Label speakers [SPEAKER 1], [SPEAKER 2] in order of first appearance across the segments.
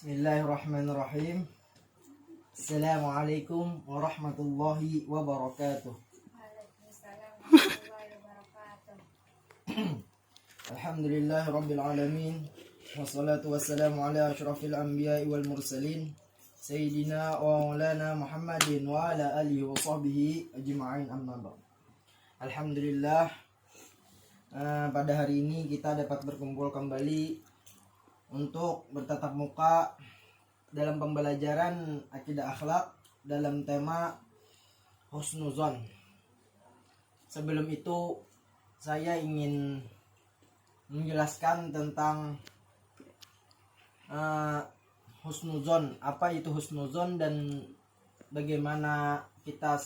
[SPEAKER 1] Bismillahirrahmanirrahim. Assalamualaikum warahmatullahi wabarakatuh.
[SPEAKER 2] Waalaikumsalam warahmatullahi wabarakatuh.
[SPEAKER 1] Alhamdulillahi rabbil alamin. Wassalatu wassalamu ala asyrafil anbiya'i wal mursalin Sayyidina wa maulana Muhammadin wa ala alihi wa sahbihi ajma'in, amma ba'd. Alhamdulillah, pada hari ini kita dapat berkumpul kembali untuk bertatap muka dalam pembelajaran akidah akhlak dalam tema husnuzon. Sebelum itu saya ingin menjelaskan tentang husnuzon, apa itu husnuzon dan bagaimana kita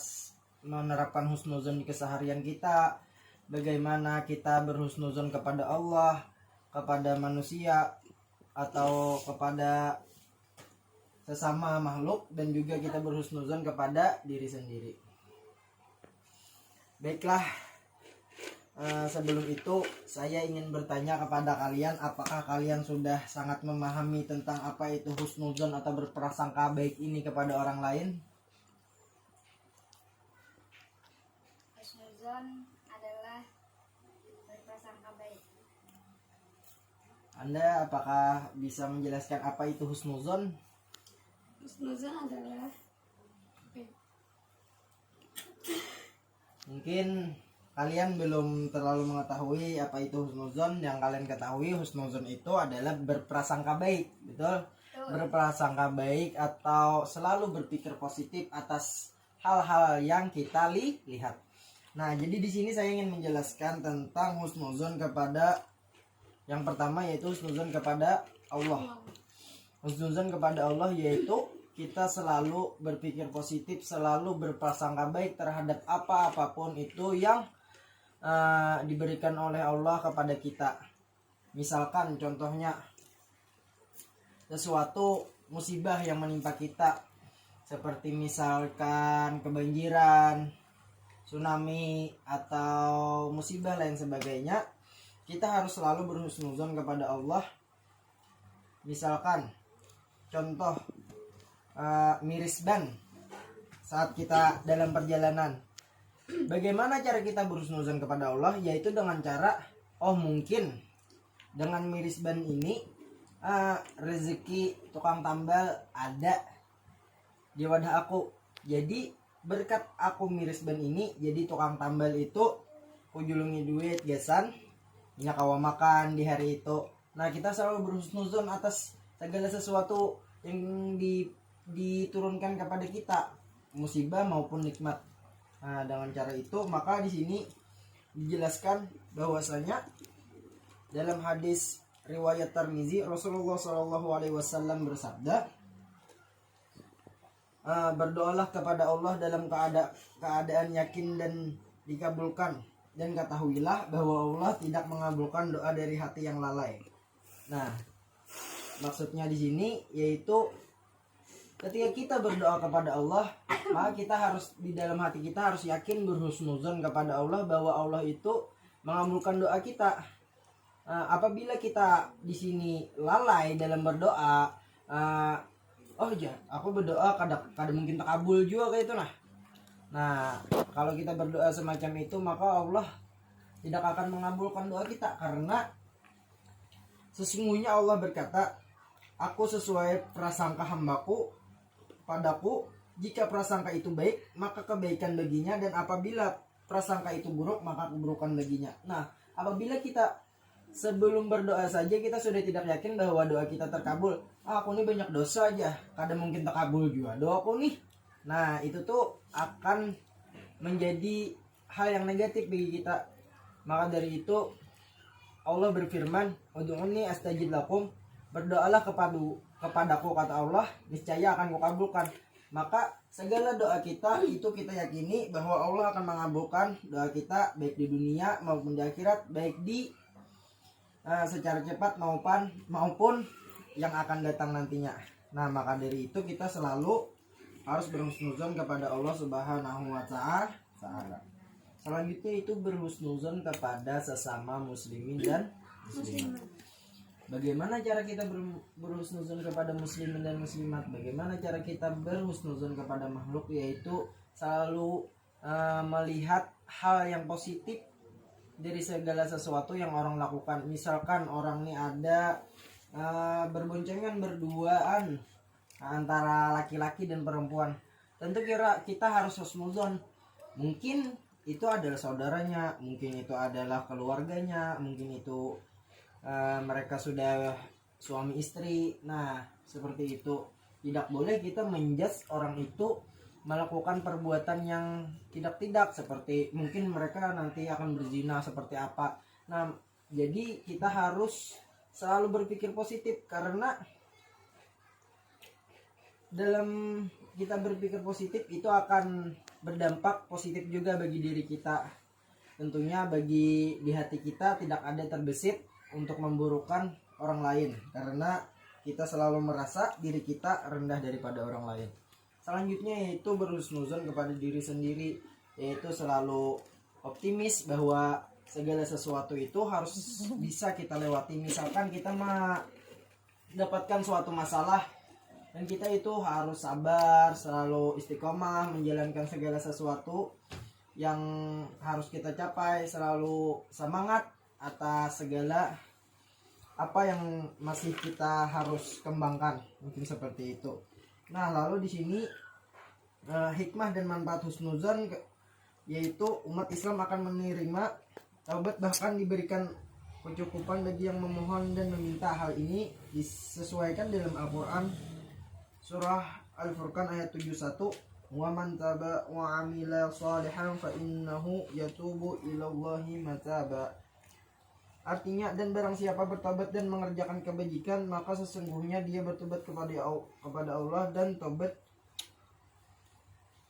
[SPEAKER 1] menerapkan husnuzon di keseharian kita, bagaimana kita berhusnuzon kepada Allah, kepada manusia, atau kepada sesama makhluk, dan juga kita berhusnuzon kepada diri sendiri. Baiklah, sebelum itu saya ingin bertanya kepada kalian, apakah kalian sudah sangat memahami tentang apa itu husnuzon atau berprasangka baik ini kepada orang lain?
[SPEAKER 2] Husnuzon adalah berprasangka baik.
[SPEAKER 1] Anda apakah bisa menjelaskan apa itu husnuzon?
[SPEAKER 2] Husnuzon adalah
[SPEAKER 1] Mungkin kalian belum terlalu mengetahui apa itu husnuzon. Yang kalian ketahui, husnuzon itu adalah berprasangka baik, betul? Berprasangka baik atau selalu berpikir positif atas hal-hal yang kita lihat. Nah, jadi di sini saya ingin menjelaskan tentang husnuzon kepada yang pertama, yaitu husnuzon kepada Allah. Husnuzon kepada Allah yaitu kita selalu berpikir positif, selalu berprasangka baik terhadap apapun itu yang diberikan oleh Allah kepada kita. Misalkan contohnya sesuatu musibah yang menimpa kita, seperti misalkan kebanjiran, tsunami, atau musibah lain sebagainya, kita harus selalu berhusnuzon kepada Allah. Misalkan contoh miris ban saat kita dalam perjalanan, bagaimana cara kita berhusnuzon kepada Allah? Yaitu dengan cara, mungkin dengan miris ban ini rezeki tukang tambal ada di wadah aku, jadi berkat aku miris ban ini, jadi tukang tambal itu kujulungi duit gesan minyak kawa makan di hari itu. Nah, kita selalu berhusnuzon atas segala sesuatu yang diturunkan kepada kita, musibah maupun nikmat. Nah, dengan cara itu, maka di sini dijelaskan bahwasanya dalam hadis riwayat Tirmizi, Rasulullah SAW bersabda, berdoalah kepada Allah dalam keadaan yakin dan dikabulkan, dan ketahuilah bahwa Allah tidak mengabulkan doa dari hati yang lalai. Nah, maksudnya di sini yaitu ketika kita berdoa kepada Allah, maka kita harus di dalam hati kita harus yakin berhusnuzon kepada Allah bahwa Allah itu mengabulkan doa kita. Apabila kita di sini lalai dalam berdoa, aku berdoa kadang mungkin takabul juga kayak itu Nah, kalau kita berdoa semacam itu, maka Allah tidak akan mengabulkan doa kita, karena sesungguhnya Allah berkata, aku sesuai prasangka hambaku padaku, jika prasangka itu baik maka kebaikan baginya, dan apabila prasangka itu buruk maka keburukan baginya. Nah, apabila kita sebelum berdoa saja kita sudah tidak yakin bahwa doa kita terkabul, aku ini banyak dosa aja, kadang mungkin terkabul juga doaku nih. Nah, itu tuh akan menjadi hal yang negatif bagi kita. Maka dari itu Allah berfirman, ud'uni astajib lakum, berdoalah kepadaku kata Allah, niscaya akan kukabulkan. Maka segala doa kita itu kita yakini bahwa Allah akan mengabulkan doa kita, baik di dunia maupun di akhirat, baik di secara cepat maupun yang akan datang nantinya. Nah, maka dari itu kita selalu harus berhusnuzon kepada Allah Subhanahu wa ta'ala. Selanjutnya itu berhusnuzon kepada sesama muslimin dan muslimat. Bagaimana cara kita berhusnuzon kepada muslimin dan muslimat? Bagaimana cara kita berhusnuzon kepada makhluk? Yaitu selalu melihat hal yang positif dari segala sesuatu yang orang lakukan. Misalkan orang ini ada berboncengan berduaan antara laki-laki dan perempuan, tentu kita harus husnuzon. Mungkin itu adalah saudaranya, mungkin itu adalah keluarganya, mungkin itu mereka sudah suami istri. Nah, seperti itu. Tidak boleh kita menjudge orang itu melakukan perbuatan yang tidak seperti mungkin mereka nanti akan berzina seperti apa. Nah, jadi kita harus selalu berpikir positif, karena dalam kita berpikir positif itu akan berdampak positif juga bagi diri kita. Tentunya bagi di hati kita tidak ada terbesit untuk memburukkan orang lain, karena kita selalu merasa diri kita rendah daripada orang lain. Selanjutnya yaitu berhusnuzon kepada diri sendiri, yaitu selalu optimis bahwa segala sesuatu itu harus bisa kita lewati. Misalkan kita mendapatkan suatu masalah, dan kita itu harus sabar, selalu istiqomah menjalankan segala sesuatu yang harus kita capai, selalu semangat atas segala apa yang masih kita harus kembangkan, mungkin seperti itu. Nah, lalu di sini hikmah dan manfaat husnuzon yaitu umat Islam akan menerima taubat, bahkan diberikan kecukupan bagi yang memohon dan meminta. Hal ini disesuaikan dalam Al-Quran surah Al-Furqan ayat 71, wa man taba wa amila salihan fa innahu yatubu ilallahi mataba. Artinya, dan barang siapa bertobat dan mengerjakan kebajikan, maka sesungguhnya dia bertobat kepada Allah dan tobat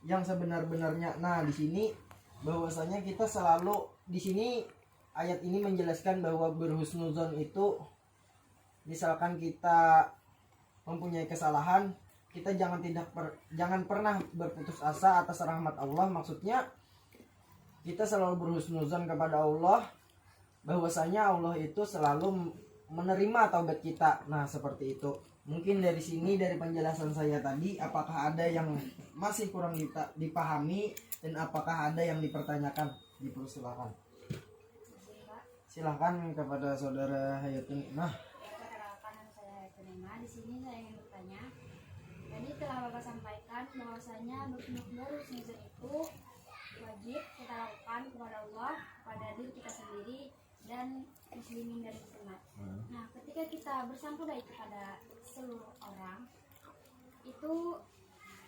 [SPEAKER 1] yang sebenar-benarnya. Nah, di sini bahwasanya kita selalu, di sini ayat ini menjelaskan bahwa berhusnuzon itu misalkan kita mempunyai kesalahan, kita jangan pernah berputus asa atas rahmat Allah. Maksudnya kita selalu berhusnuzon kepada Allah, bahwasanya Allah itu selalu menerima taubat kita. Nah, seperti itu. Mungkin dari sini, dari penjelasan saya tadi, apakah ada yang masih kurang dipahami dan apakah ada yang dipertanyakan? Dipersilakan. Silakan kepada saudara Hayatun. Nah,
[SPEAKER 2] Perkenalkan, saya Hayatun. Di sini saya ingin bertanya. Tadi telah Bapak sampaikan bahwasanya berhusnuzon itu wajib kita lakukan kepada Allah, kepada diri kita sendiri, dan muslimin dan muslimat. Nah, ketika kita bersangka baik kepada seluruh orang, itu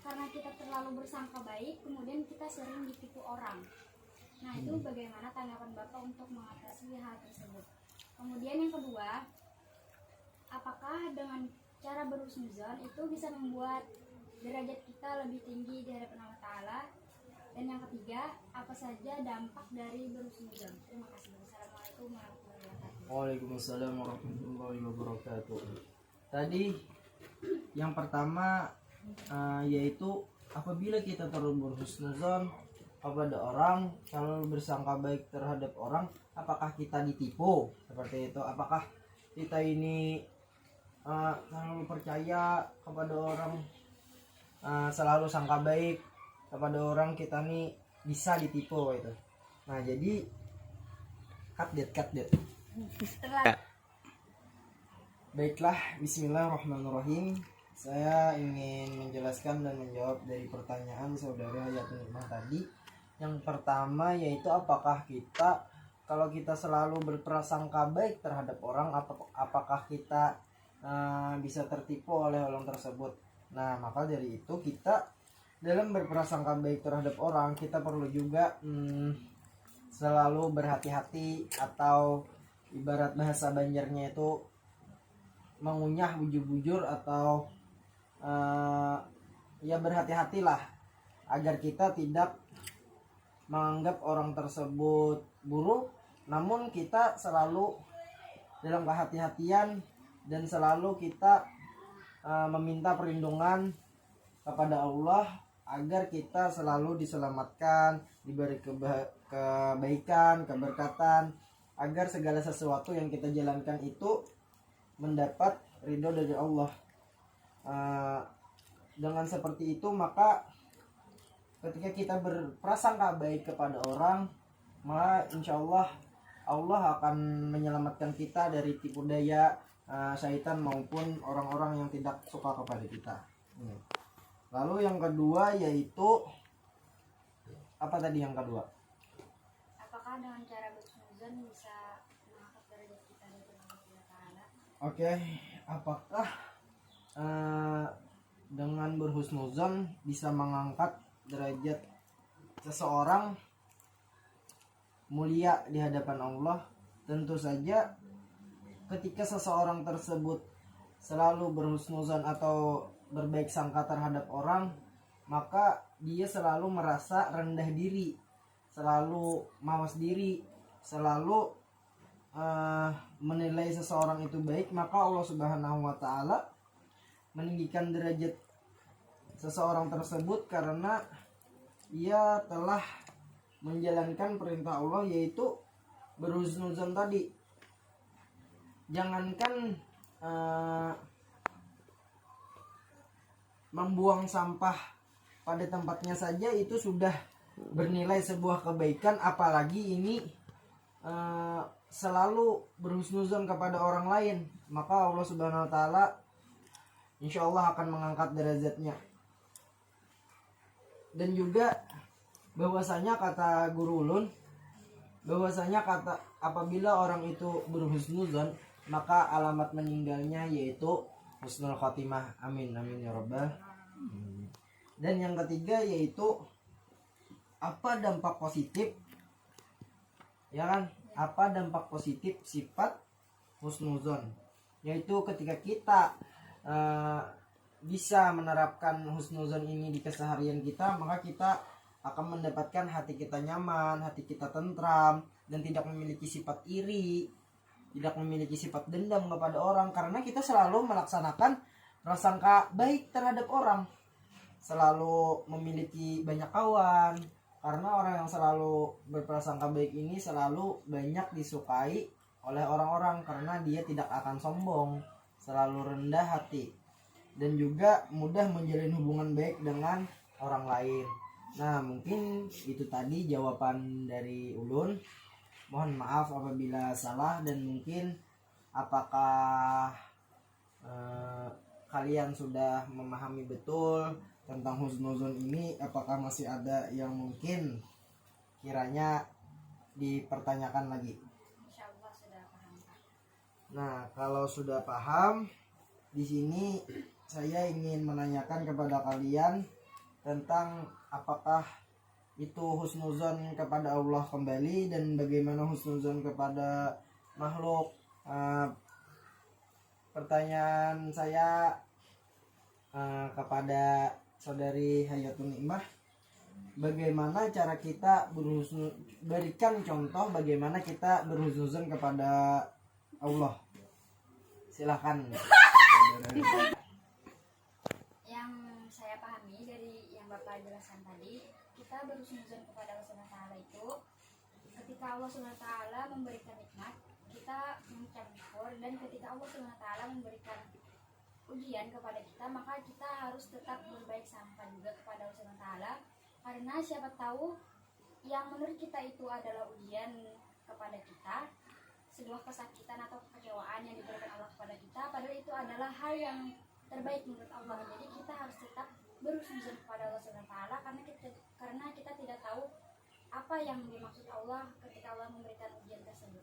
[SPEAKER 2] karena kita terlalu bersangka baik, kemudian kita sering ditipu orang. Nah, itu bagaimana tanggapan Bapak untuk mengatasi hal tersebut? Kemudian yang kedua, apakah dengan cara berhusnuzon itu bisa membuat derajat kita lebih tinggi di hadapan Allah Ta'ala? Dan yang ketiga, apa saja dampak dari berhusnuzon? Terima kasih. Assalamualaikum warahmatullahi wabarakatuh.
[SPEAKER 1] Waalaikumsalam warahmatullahi wabarakatuh. Tadi yang pertama yaitu apabila kita terlalu berhusnuzon kepada orang, selalu bersangka baik terhadap orang, apakah kita ditipu? Seperti itu. Apakah kita ini selalu percaya kepada orang, selalu sangka baik kepada orang, kita nih bisa ditipu itu. Nah, jadi cut that. Baiklah, bismillahirrahmanirrahim. Saya ingin menjelaskan dan menjawab dari pertanyaan saudara Hayatun Nikmah tadi. Yang pertama yaitu apakah kita, kalau kita selalu berprasangka baik terhadap orang, apakah kita bisa tertipu oleh orang tersebut. Nah, maka dari itu kita dalam berprasangka baik terhadap orang, kita perlu juga selalu berhati-hati, atau ibarat bahasa Banjarnya itu mengunyah bujur-bujur, atau ya berhati-hatilah agar kita tidak menganggap orang tersebut buruk, namun kita selalu dalam kehati-hatian dan selalu kita meminta perlindungan kepada Allah agar kita selalu diselamatkan, diberi kebaikan, keberkatan, agar segala sesuatu yang kita jalankan itu mendapat ridho dari Allah. Dengan seperti itu maka ketika kita berprasangka baik kepada orang, maka insya Allah Allah akan menyelamatkan kita dari tipu daya syaitan maupun orang-orang yang tidak suka kepada kita. Lalu yang kedua yaitu apa tadi yang kedua?
[SPEAKER 2] Apakah dengan cara berhusnuzon bisa mengangkat derajat kita dari Allah Subhanahu wa taala?
[SPEAKER 1] Oke, apakah dengan berhusnuzon bisa mengangkat derajat seseorang mulia di hadapan Allah? Tentu saja ketika seseorang tersebut selalu berhusnuzon atau berbaik sangka terhadap orang, maka dia selalu merasa rendah diri, selalu mawas diri, selalu menilai seseorang itu baik, maka Allah Subhanahu wa taala meninggikan derajat seseorang tersebut karena ia telah menjalankan perintah Allah, yaitu berhusnuzon tadi. Jangankan membuang sampah pada tempatnya saja itu sudah bernilai sebuah kebaikan, apalagi ini selalu berhusnuzon kepada orang lain, maka Allah Subhanahu wa taala insya Allah akan mengangkat derajatnya. Dan juga bahwasanya kata Guru Ulun, bahwasanya kata apabila orang itu berhusnuzon, maka alamat meninggalnya yaitu husnul khotimah. Amin amin ya rabbal. Dan yang ketiga yaitu apa dampak positif, ya kan, apa dampak positif sifat husnuzon, yaitu ketika kita bisa menerapkan husnuzon ini di keseharian kita, maka kita akan mendapatkan hati kita nyaman, hati kita tentram, dan tidak memiliki sifat iri, tidak memiliki sifat dendam kepada orang, karena kita selalu melaksanakan prasangka baik terhadap orang, selalu memiliki banyak kawan, karena orang yang selalu berprasangka baik ini selalu banyak disukai oleh orang-orang, karena dia tidak akan sombong, selalu rendah hati, dan juga mudah menjalin hubungan baik dengan orang lain. Nah, mungkin itu tadi jawaban dari Ulun. Mohon maaf apabila salah, dan mungkin apakah kalian sudah memahami betul tentang husnuzon ini? Apakah masih ada yang mungkin kiranya dipertanyakan lagi?
[SPEAKER 2] Insyaallah sudah paham, Pak.
[SPEAKER 1] Nah, kalau sudah paham, di sini saya ingin menanyakan kepada kalian tentang apakah itu husnuzon kepada Allah kembali, dan bagaimana husnuzon kepada makhluk. Pertanyaan saya kepada saudari Hayatun Nikmah, bagaimana cara kita berikan contoh bagaimana kita berhusnuzon kepada Allah. Silahkan.
[SPEAKER 2] Yang saya pahami dari yang Bapak jelaskan tadi, kita berhusnuzon kepada Allah Subhanahu wa taala itu ketika Allah Subhanahu wa taala memberikan nikmat, kita mengucap syukur, dan ketika Allah Subhanahu wa taala memberikan ujian kepada kita, maka kita harus tetap berbaik sangka juga kepada Allah Subhanahu wa taala, karena siapa tahu yang menurut kita itu adalah ujian kepada kita, sebuah kesakitan atau kekecewaan yang diberikan Allah kepada kita, padahal itu adalah hal yang terbaik menurut Allah. Jadi kita harus tetap berhusnuzon kepada Allah Subhanahu wa taala, karena kita tidak tahu apa yang dimaksud Allah ketika Allah memberikan ujian tersebut.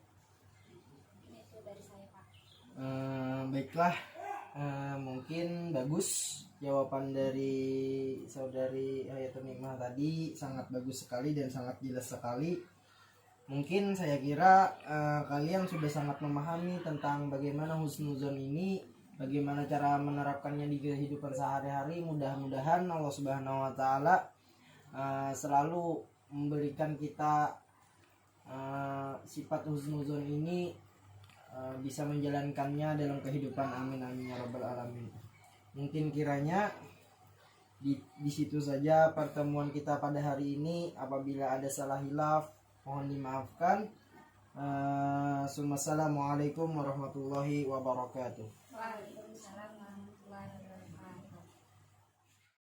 [SPEAKER 2] Ini itu dari saya, Pak.
[SPEAKER 1] Baiklah, mungkin bagus jawaban dari saudari Hayatun Nikmah tadi, sangat bagus sekali dan sangat jelas sekali. Mungkin saya kira kalian sudah sangat memahami tentang bagaimana husnuzon ini, bagaimana cara menerapkannya di kehidupan sehari-hari. Mudah-mudahan Allah Subhanahu wa taala selalu memberikan kita sifat husnuzon ini, bisa menjalankannya dalam kehidupan. Amin amin ya rabbal alamin. Mungkin kiranya di situ saja pertemuan kita pada hari ini. Apabila ada salah hilaf, mohon dimaafkan. Assalamualaikum warahmatullahi wabarakatuh.
[SPEAKER 2] Waalaikumsalam warahmatullahi wabarakatuh.